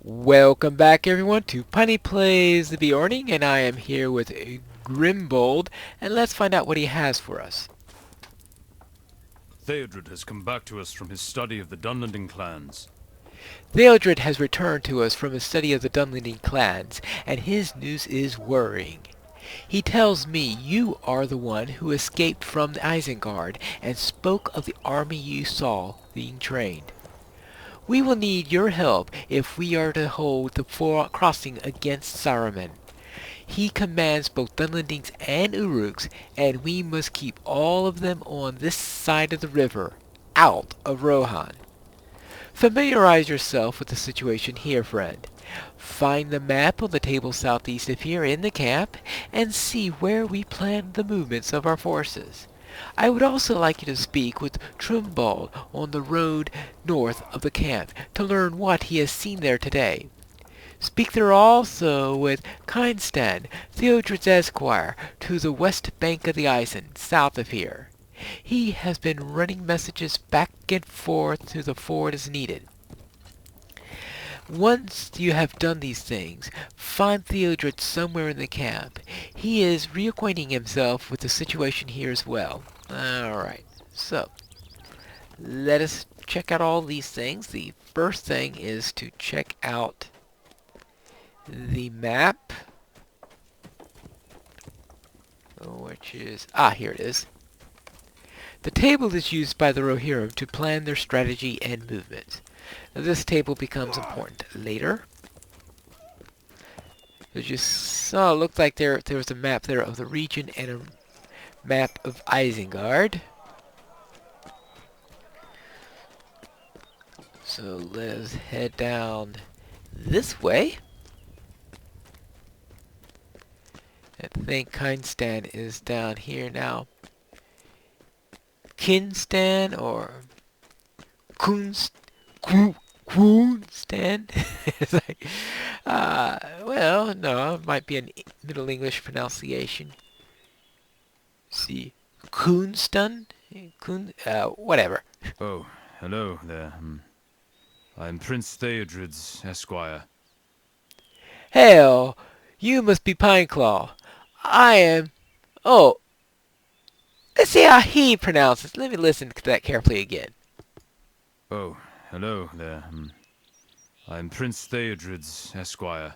Welcome back everyone to Punny Plays the Beorning, and I am here with Grimbold, and let's find out what he has for us. Theodred has come back to us from his study of the Dunlending clans. Theodred has returned to us from his study of the Dunlending clans, and his news is worrying. He tells me you are the one who escaped from the Isengard and spoke of the army you saw being trained. We will need your help if we are to hold the crossing against Saruman. He commands both Dunlendings and Uruks, and we must keep all of them on this side of the river, out of Rohan. Familiarize yourself with the situation here, friend. Find the map on the table southeast of here in the camp, and see where we plan the movements of our forces. I would also like you to speak with Grimbold on the road north of the camp to learn what he has seen there today. Speak there also with Kinstan, Theodred's esquire, to the west bank of the Isen, south of here. He has been running messages back and forth to the ford as needed. Once you have done these things, find Theodred somewhere in the camp. He is reacquainting himself with the situation here as well. Alright, so let us check out all these things. The first thing is to check out the map, which is, here it is. The table is used by the Rohirrim to plan their strategy and movements. Now, this table becomes important later. As you saw, it looked like there was a map there of the region and a map of Isengard. So let's head down this way. I think Kinstan is down here now. Kinstan or Kunstan? It's like, well, no, it might be a Middle English pronunciation. See, Kunstan? Whatever. Oh, hello there. I'm Prince Theodred's esquire. Hell, you must be Pineclaw. I am. Oh, let's see how he pronounces. Let me listen to that carefully again. Oh, hello there. I'm Prince Theodred's esquire.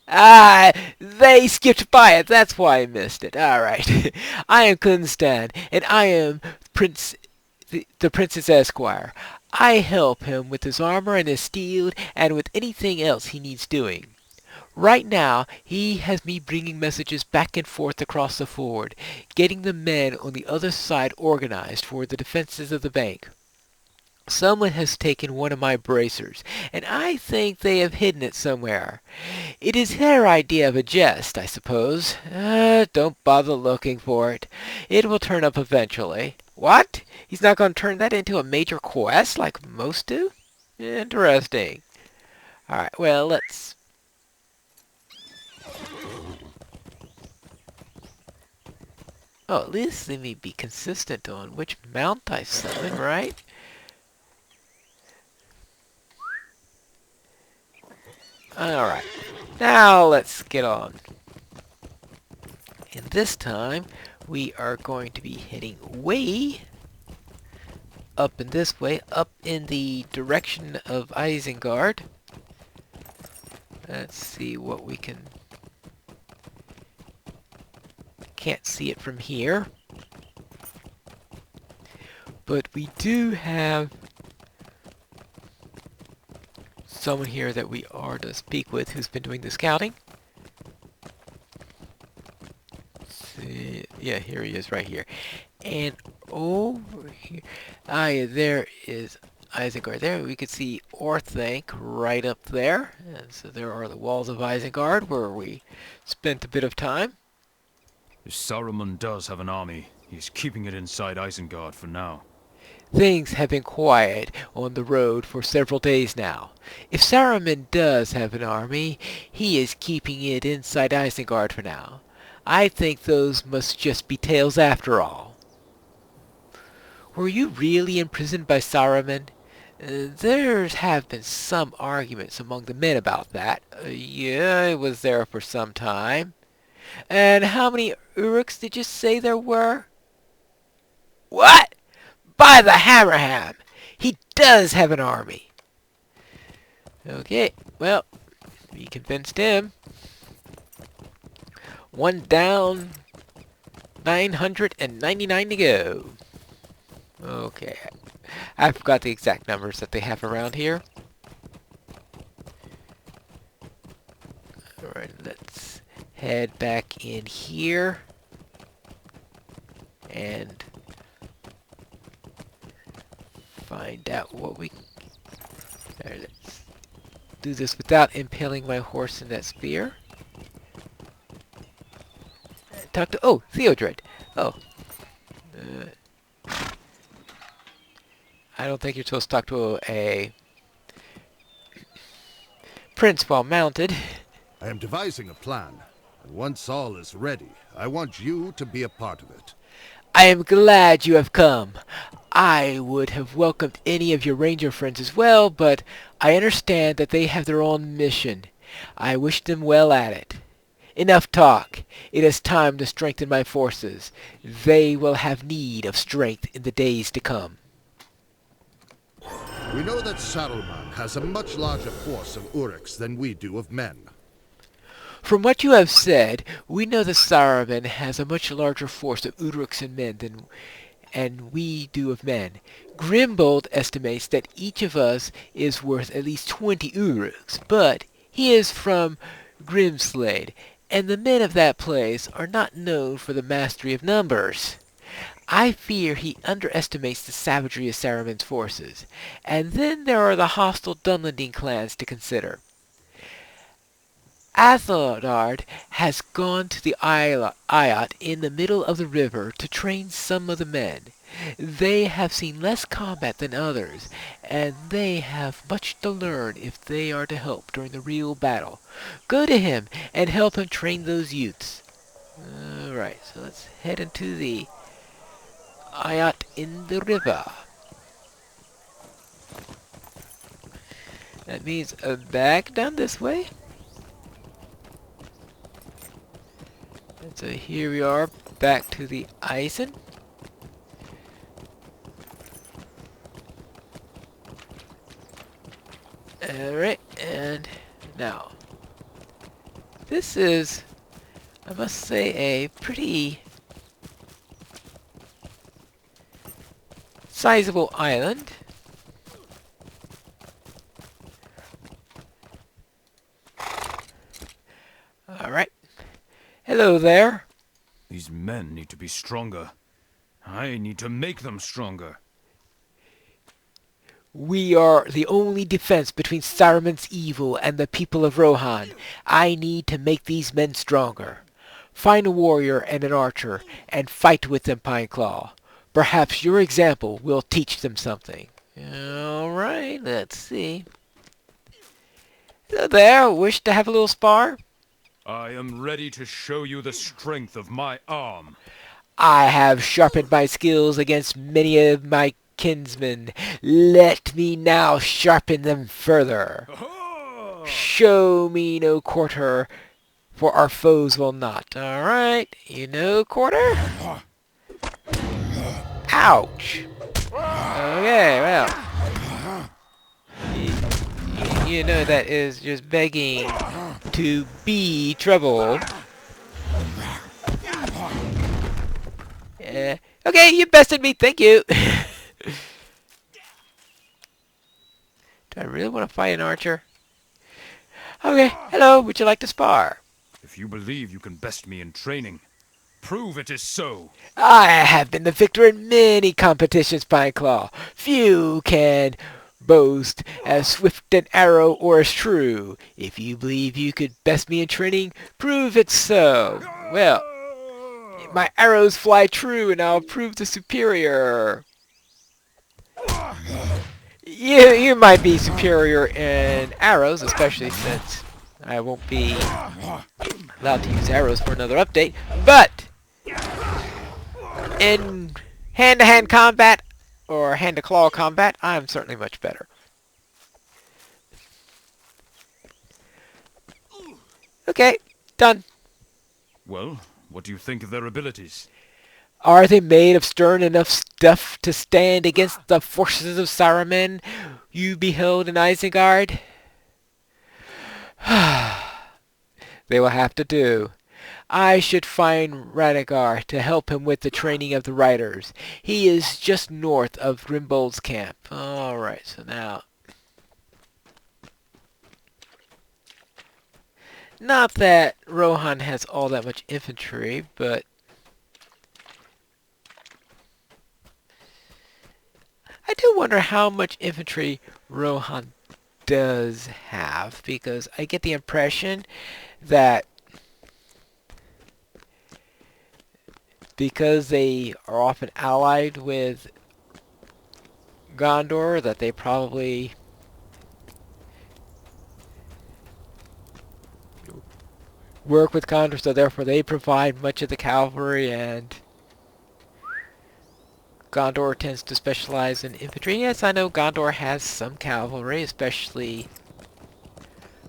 They skipped by it. That's why I missed it. All right. I am Kunstan, and I am the Prince's Esquire. I help him with his armor and his steel, and with anything else he needs doing. Right now, he has me bringing messages back and forth across the ford, getting the men on the other side organized for the defenses of the bank. Someone has taken one of my bracers, and I think they have hidden it somewhere. It is their idea of a jest, I suppose. Don't bother looking for it. It will turn up eventually. What? He's not going to turn that into a major quest like most do? Interesting. Alright, well, let's... Oh, at least let me be consistent on which mount I summon, right? Alright, now let's get on. And this time, we are going to be heading way up in this way, up in the direction of Isengard. Let's see what we can... Can't see it from here. But we do have someone here that we are to speak with who's been doing the scouting. See, yeah, here he is right here. And over here, yeah, there is Isengard. There we could see Orthanc right up there. And so there are the walls of Isengard where we spent a bit of time. If Saruman does have an army, he's keeping it inside Isengard for now. Things have been quiet on the road for several days now. If Saruman does have an army, he is keeping it inside Isengard for now. I think those must just be tales after all. Were you really imprisoned by Saruman? There have been some arguments among the men about that. Yeah, it was there for some time. And how many Uruks did you say there were? What? By the Hammerham! He does have an army! Okay, well, we convinced him. One down, 999 to go. Okay, I forgot the exact numbers that they have around here. Alright, let's head back in here. And find out what we... There, let's do this without impaling my horse in that spear. Talk to... Oh, Theodred. Oh. I don't think you're supposed to talk to a prince while mounted. I am devising a plan, and once all is ready, I want you to be a part of it. I am glad you have come. I would have welcomed any of your ranger friends as well, but I understand that they have their own mission. I wish them well at it. Enough talk. It is time to strengthen my forces. They will have need of strength in the days to come. We know that Saruman has a much larger force of Uruks than we do of men. From what you have said, we know that Saruman has a much larger force of Uruks and men than we do of men. Grimbold estimates that each of us is worth at least 20 Uruks, but he is from Grimslade, and the men of that place are not known for the mastery of numbers. I fear he underestimates the savagery of Saruman's forces. And then there are the hostile Dunlending clans to consider. Athelard has gone to the Eyot in the middle of the river to train some of the men. They have seen less combat than others, and they have much to learn if they are to help during the real battle. Go to him and help him train those youths. Alright, so let's head into the Eyot in the river. That means back down this way. And so here we are, back to the Isen. Alright, and now, this is, I must say, a pretty sizable island. Alright. Hello there. These men need to be stronger. I need to make them stronger. We are the only defense between Saruman's evil and the people of Rohan. I need to make these men stronger. Find a warrior and an archer, and fight with them, Pineclaw. Perhaps your example will teach them something. Alright, let's see. Hello there, wish to have a little spar? I am ready to show you the strength of my arm. I have sharpened my skills against many of my kinsmen. Let me now sharpen them further. Show me no quarter, for our foes will not. Alright, you know quarter? Ouch! Okay, well. You know that is just begging to be trouble. Okay, you bested me, thank you! Do I really want to fight an archer? Okay, hello, would you like to spar? If you believe you can best me in training, prove it is so. I have been the victor in many competitions, Pineclaw. Few can boast as swift an arrow or as true. If you believe you could best me in training, prove it so. Well, my arrows fly true and I'll prove the superior. You might be superior in arrows, especially since I won't be allowed to use arrows for another update, but in hand-to-hand combat or hand-to-claw combat, I'm certainly much better. Okay, done. Well, what do you think of their abilities? Are they made of stern enough stuff to stand against the forces of Saruman you beheld in Isengard? They will have to do. I should find Radagar to help him with the training of the riders. He is just north of Grimbold's camp. Alright, so now... Not that Rohan has all that much infantry, but... I do wonder how much infantry Rohan does have, because I get the impression that because they are often allied with Gondor, that they probably work with Gondor, so therefore they provide much of the cavalry, and Gondor tends to specialize in infantry. Yes, I know Gondor has some cavalry, especially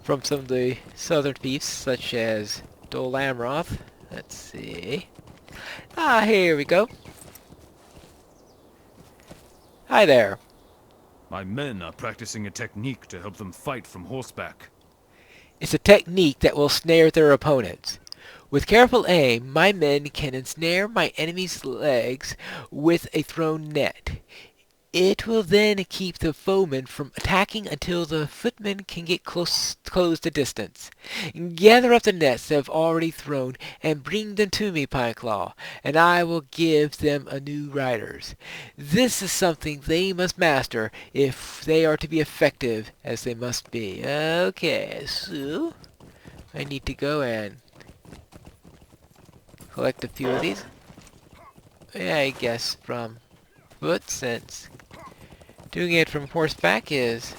from some of the southern fiefs, such as Dol Amroth. Let's see. Ah, here we go. Hi there. My men are practicing a technique to help them fight from horseback. It's a technique that will snare their opponents. With careful aim, my men can ensnare my enemy's legs with a thrown net. It will then keep the foeman from attacking until the footmen can get close the distance. Gather up the nets that I've already thrown and bring them to me, Pineclaw, and I will give them a new riders. This is something they must master if they are to be effective as they must be. Okay, so I need to go and collect a few of these. Yeah, I guess from foot, since doing it from horseback is...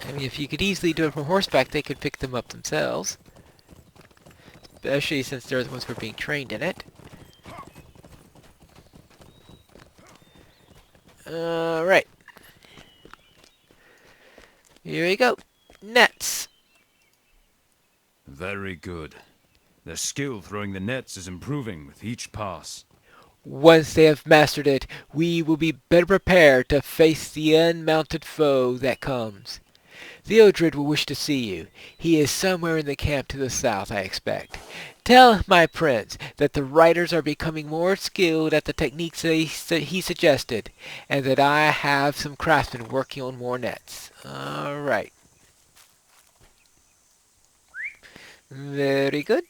I mean, if you could easily do it from horseback, they could pick them up themselves. Especially since they're the ones who are being trained in it. Alright. Here we go. Nets. Very good. Their skill throwing the nets is improving with each pass. Once they have mastered it, we will be better prepared to face the unmounted foe that comes. Theodred will wish to see you. He is somewhere in the camp to the south, I expect. Tell my prince that the riders are becoming more skilled at the techniques he suggested, and that I have some craftsmen working on more nets. Alright. Very good.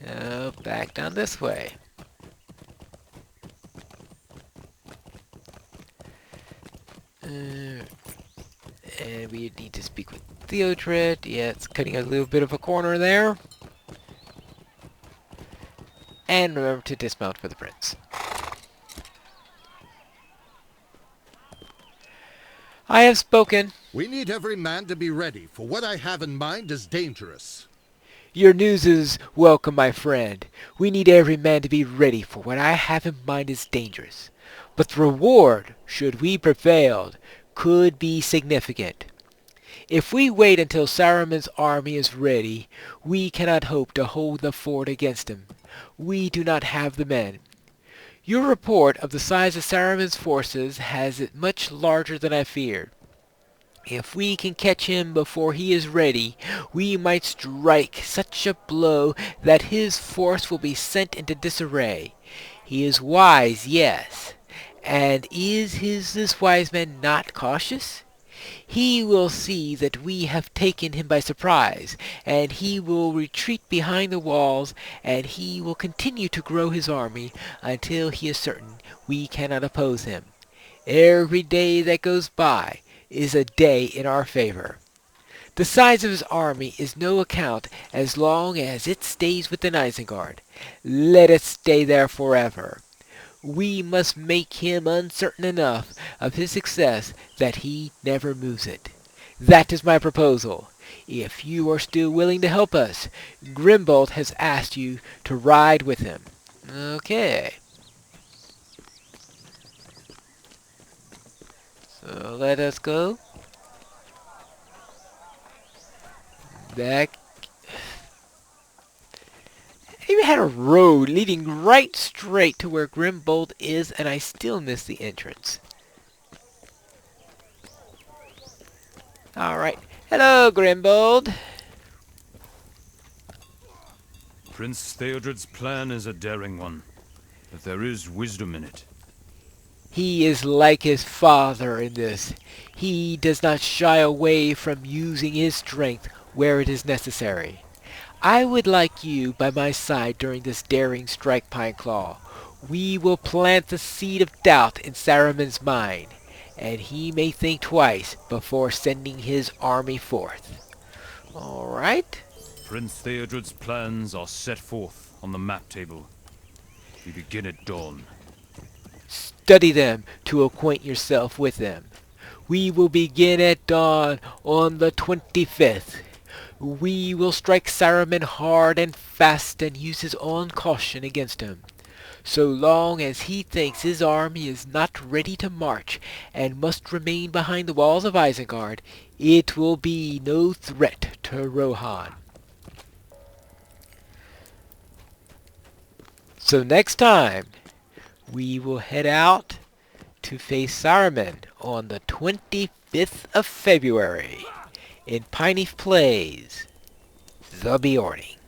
Now back down this way. And we need to speak with Theodred. Yeah, it's cutting a little bit of a corner there. And remember to dismount for the prince. I have spoken. We need every man to be ready, for what I have in mind is dangerous. Your news is welcome, my friend. We need every man to be ready, for what I have in mind is dangerous. But the reward, should we prevail, could be significant. If we wait until Saruman's army is ready, we cannot hope to hold the fort against him. We do not have the men. Your report of the size of Saruman's forces has it much larger than I feared. If we can catch him before he is ready, we might strike such a blow that his force will be sent into disarray. He is wise, yes. And is this wise man not cautious? He will see that we have taken him by surprise, and he will retreat behind the walls, and he will continue to grow his army until he is certain we cannot oppose him. Every day that goes by is a day in our favor. The size of his army is no account as long as it stays within Isengard. Let it stay there forever. We must make him uncertain enough of his success that he never moves it. That is my proposal. If you are still willing to help us, Grimbold has asked you to ride with him. Okay. So let us go back. I even had a road leading right straight to where Grimbold is, and I still miss the entrance. Alright. Hello, Grimbold. Prince Theodred's plan is a daring one, but there is wisdom in it. He is like his father in this. He does not shy away from using his strength where it is necessary. I would like you by my side during this daring strike, Pineclaw. We will plant the seed of doubt in Saruman's mind, and he may think twice before sending his army forth. Alright? Prince Theodred's plans are set forth on the map table. We begin at dawn. Study them to acquaint yourself with them. We will begin at dawn on the 25th. We will strike Saruman hard and fast and use his own caution against him. So long as he thinks his army is not ready to march and must remain behind the walls of Isengard, it will be no threat to Rohan. So next time, we will head out to face Saruman on the 25th of February in Pineleaf Plays, The Beorning.